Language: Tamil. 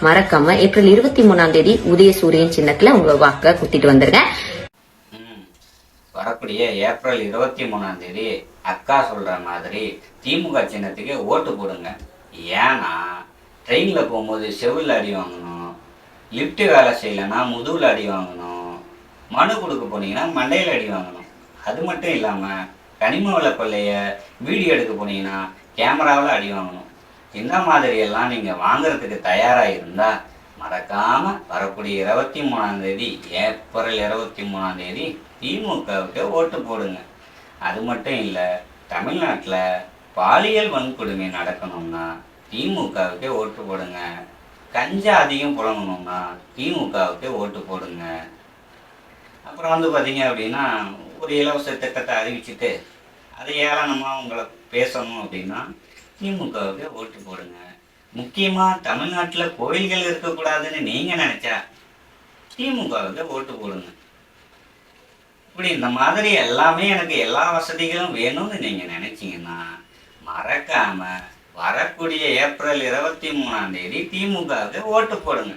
மறக்காம ஏப்ரல் 23 உதயசூரியன் சின்னத்துல உங்க வாக்க குத்திட்டு வந்துருங்க. வரக்கூடிய ஏப்ரல் 23 அக்கா சொல்ற மாதிரி திமுக சின்னத்துக்கு ஓட்டு போடுங்க. ஏன்னா ட்ரெயின்ல போகும்போது செவில் அடி வாங்கணும், லிஃப்ட் வேலை செய்யலைன்னா முதுகுல அடி வாங்கணும், மனு கொடுக்க போனீங்கன்னா மண்டையில் அடி வாங்கணும். அது மட்டும் இல்லாமல் கனிம வள கொள்ளைய வீடியோ எடுக்க போனீங்கன்னா கேமராவில் அடி வாங்கணும். இந்த மாதிரியெல்லாம் நீங்கள் வாங்குறதுக்கு தயாராக இருந்தால் மறக்காமல் வரக்கூடிய 23 ஏப்ரல் 23 திமுகவுக்கு ஓட்டு போடுங்க. அது மட்டும் இல்லை, தமிழ்நாட்டில் பாலியல் வன்கொடுமை நடக்கணும்னா திமுகவுக்கு ஓட்டு போடுங்க. கஞ்சா அதிகம் புழங்கணும்னா திமுகவுக்கு ஓட்டு போடுங்க. அப்புறம் பார்த்தீங்க அப்படின்னா ஒரு இலவச திட்டத்தை அறிவிச்சுட்டு அதை ஏளனமாக உங்களை பேசணும் அப்படின்னா திமுகவுக்கு ஓட்டு போடுங்க. முக்கியமாக தமிழ்நாட்டில் கோயில்கள் இருக்கக்கூடாதுன்னு நீங்கள் நினச்சா திமுகவுக்கு ஓட்டு போடுங்க. இப்படி இந்த மாதிரி எல்லாமே எனக்கு எல்லா வசதிகளும் வேணும்னு நீங்கள் நினச்சிங்கன்னா மறக்காமல் வரக்கூடிய ஏப்ரல் 23 திமுகவுக்கு ஓட்டு போடுங்க.